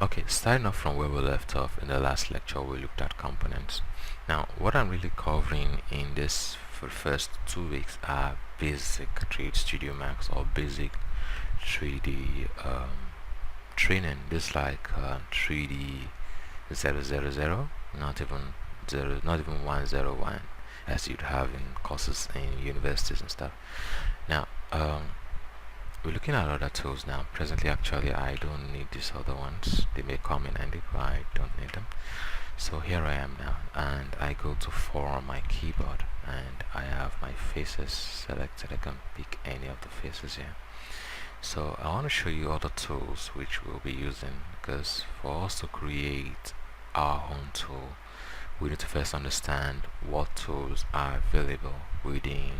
Okay, starting off from where we left off in the last lecture, we looked at components. Now, what I'm really covering in this for the first 2 weeks are basic 3D Studio Max or basic 3D training. This like 3D 000, not even 101, as you'd have in courses in universities and stuff. Now, we're looking at other tools now. Presently, actually, I don't need these other ones. They may come in handy, but I don't need them. So here I am now, and I go to 4 on my keyboard, and I have my faces selected. I can pick any of the faces here. So I want to show you other tools which we'll be using, because for us to create our own tool, we need to first understand what tools are available within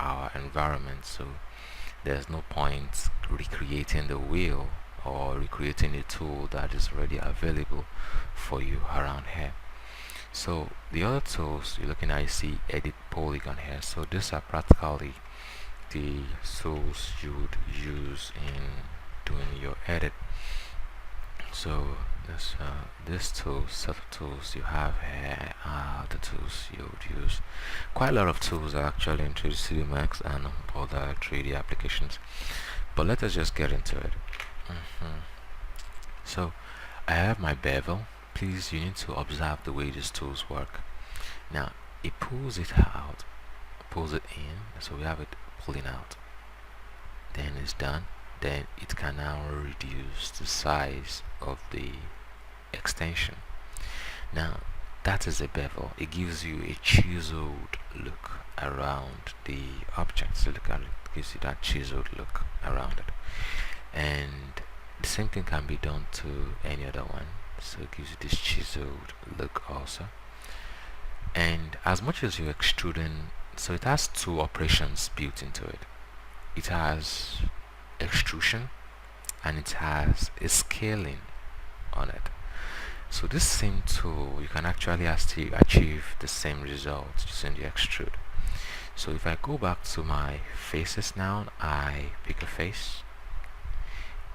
our environment. So there's no point recreating the wheel or recreating a tool that is already available for you around here. So the other tools you're looking at, you see edit polygon here. So these are practically the tools you would use in doing your edit. So this set of tools you have here are the tools you would use. Quite a lot of tools are actually in 3D Studio Max and other 3D applications, but let us just get into it. So I have my bevel. Please, you need to observe the way these tools work. Now it pulls it out, pulls it in, so we have it pulling out, then it's done. Then it can now reduce the size of the extension. Now that is a bevel. It gives you a chiseled look around the object. So look at it, gives you that chiseled look around it. And the same thing can be done to any other one. So it gives you this chiseled look also. And as much as you're extruding, so it has 2 operations built into it. It has extrusion and it has a scaling on it. So this same tool, you can actually achieve the same result using the extrude. So if I go back to my faces now, I pick a face,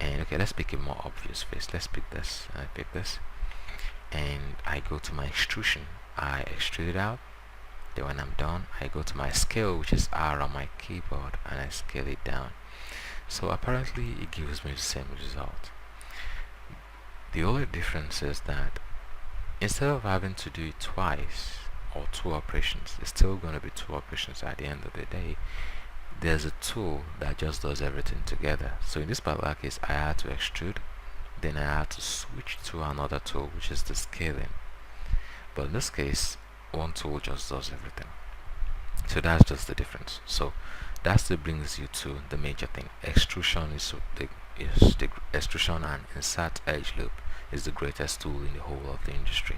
and okay, let's pick a more obvious face. Let's pick this. I pick this, and I go to my extrusion. I extrude it out. Then when I'm done, I go to my scale, which is R on my keyboard, and I scale it down. So apparently it gives me the same result. The only difference is that instead of having to do it twice or 2 operations, it's still going to be 2 operations at the end of the day. There's a tool that just does everything together. So in this particular case, I had to extrude, then I had to switch to another tool, which is the scaling. But in this case, one tool just does everything. So that's just the difference. So that still brings you to the major thing. Extrusion is the extrusion and insert edge loop is the greatest tool in the whole of the industry.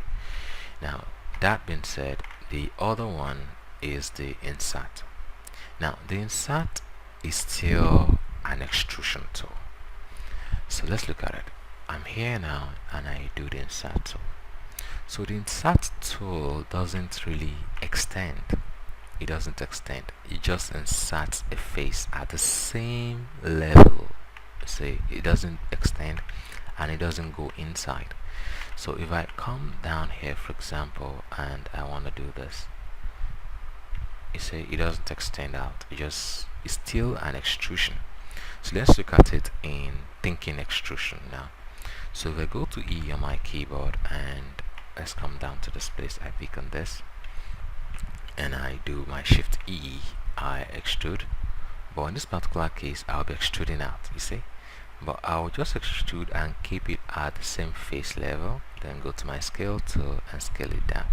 Now that being said, the other one is the insert. Now the insert is still an extrusion tool. So let's look at it. I'm here now and I do the insert tool. So the insert tool doesn't really extend. It doesn't extend. It just inserts a face at the same level. Say it doesn't extend and it doesn't go inside. So if I come down here, for example, and I want to do this, you see it doesn't extend out. It's still an extrusion. So let's look at it in thinking extrusion now. So if I go to E on my keyboard and let's come down to this place, I pick on this and I do my Shift E, I extrude. But in this particular case, I'll be extruding out, you see. But I'll just extrude and keep it at the same face level, then go to my scale tool and scale it down.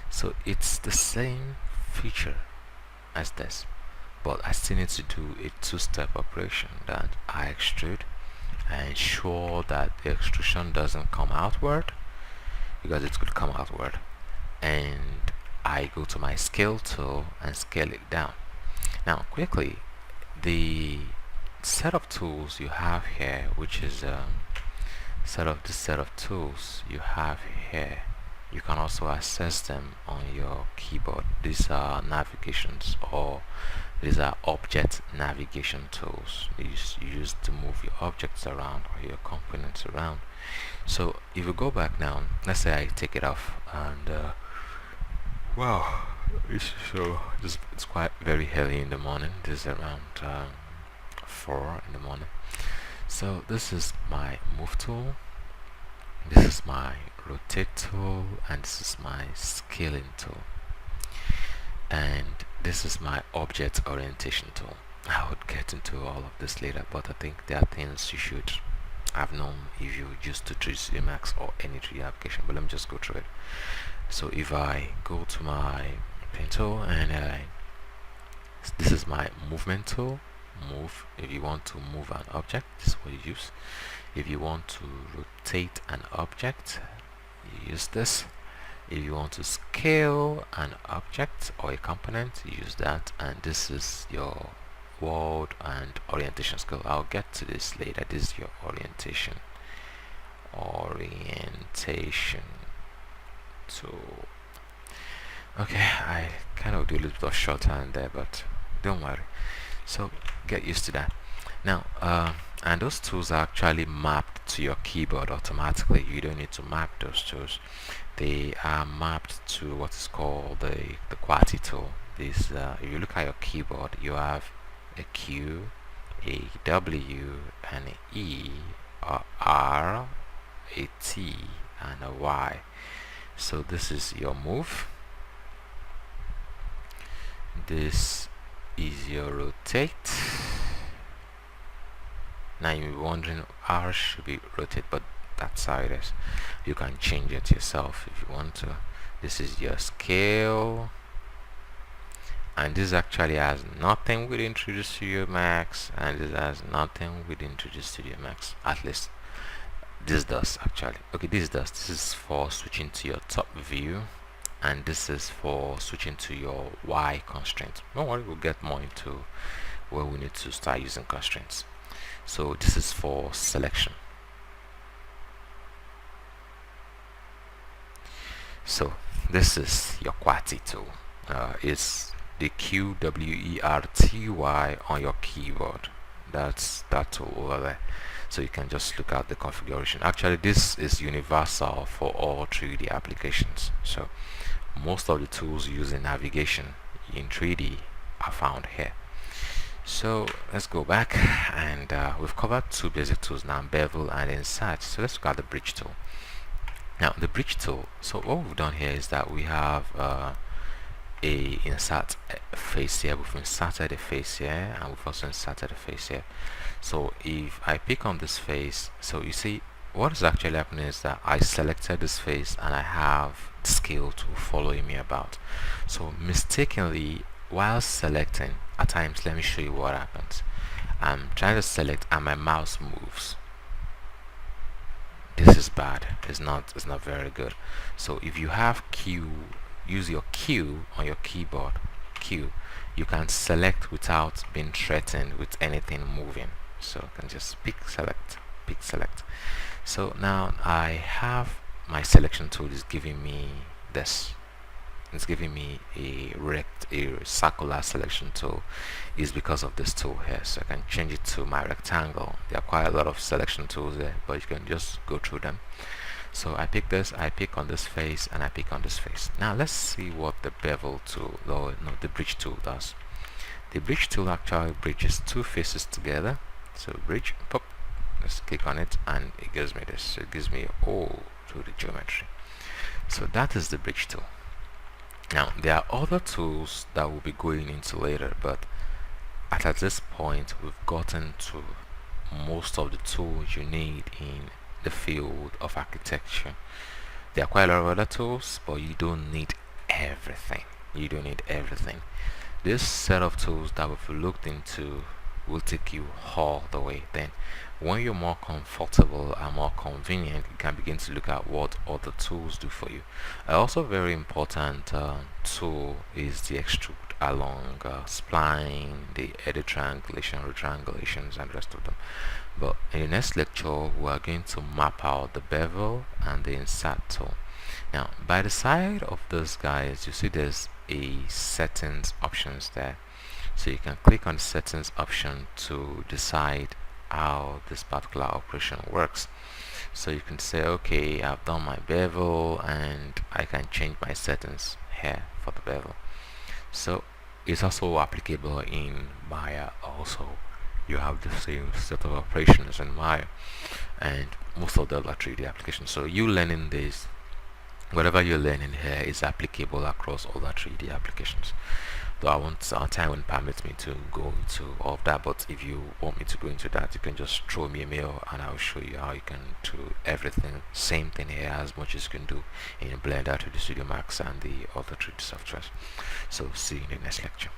So it's the same feature as this, but I still need to do a 2-step operation. That I extrude and ensure that the extrusion doesn't come outward, because it could come outward, and I go to my scale tool and scale it down. Now quickly, the set of tools you have here, which is set of tools you have here, you can also access them on your keyboard. These are navigations, or these are object navigation tools you use to move your objects around or your components around. So if you go back now, let's say I take it off, and wow, it's quite very early in the morning. This is around 4 in the morning. So this is my move tool, this is my rotate tool, and this is my scaling tool, and this is my object orientation tool. I would get into all of this later, but I think there are things you should have known if you used to 3D Max or any 3D application, but let me just go through it. So if I go to my pen tool, and this is my movement tool, move. If you want to move an object, this is what you use. If you want to rotate an object, you use this. If you want to scale an object or a component, you use that. And this is your world and orientation scale. I'll get to this later. This is your orientation tool. Okay, I kind of do a little bit of shorthand there, but don't worry. So get used to that. Now, and those tools are actually mapped to your keyboard automatically. You don't need to map those tools. They are mapped to what is called the QWERTY tool. This, if you look at your keyboard, you have a Q, a W, an E, a R, a T, and a Y. So this is your move. This is your rotate. Now you're wondering, R should be rotate, but that's how it is. You can change it yourself if you want to. This is your scale, and this actually has nothing with 3D Studio Max, and this has nothing with 3D Studio Max. At least this does actually. Okay, this does. This is for switching to your top view, and this is for switching to your Y constraint. Don't worry, we'll get more into where we need to start using constraints. So this is for selection. So this is your QWERTY tool. It's the QWERTY on your keyboard. That's that tool over there. So you can just look at the configuration. Actually, this is universal for all 3D applications. So most of the tools used in navigation in 3D are found here. So let's go back, and we've covered two basic tools now, bevel and insert. So let's look at the bridge tool. Now the bridge tool, so what we've done here is that we have a insert face here. We've inserted a face here, and we've also inserted a face here. So if I pick on this face, so you see what is actually happening is that I selected this face and I have the scale tool following me about. So mistakenly, while selecting, at times, let me show you what happens. I'm trying to select and my mouse moves. This is bad. It's not very good. So if you have Q, use your Q on your keyboard, Q, you can select without being threatened with anything moving. So I can just pick select. So now I have my selection tool is giving me this. It's giving me a circular selection tool. Is because of this tool here. So I can change it to my rectangle. There are quite a lot of selection tools there, but you can just go through them. So I pick this, I pick on this face, and I pick on this face. Now let's see what the bevel tool, or no, the bridge tool does. The bridge tool actually bridges two faces together. So bridge, pop, let's click on it, and it gives me this. So it gives me all through the geometry. So that is the bridge tool. Now there are other tools that we'll be going into later, but at this point we've gotten to most of the tools you need in the field of architecture. There are quite a lot of other tools, but you don't need everything. This set of tools that we've looked into will take you all the way. Then when you're more comfortable and more convenient, you can begin to look at what other tools do for you. Also very important tool is the extrude along, spline, the edit triangulation, retriangulations, and the rest of them. But in the next lecture we are going to map out the bevel and the insert tool. Now by the side of those guys, you see there's a settings options there. So you can click on the settings option to decide how this particular operation works. So you can say, okay, I've done my bevel, and I can change my settings here for the bevel. So it's also applicable in Maya also. You have the same set of operations in Maya and most of the other 3D applications. So you learning this, whatever you're learning here is applicable across other 3D applications. Though our time won't permit me to go into all of that, but if you want me to go into that, you can just throw me a mail and I'll show you how you can do everything. Same thing here, as much as you can do in Blender, 3D Studio Max, and the other 3D softwares. So see you in the next lecture.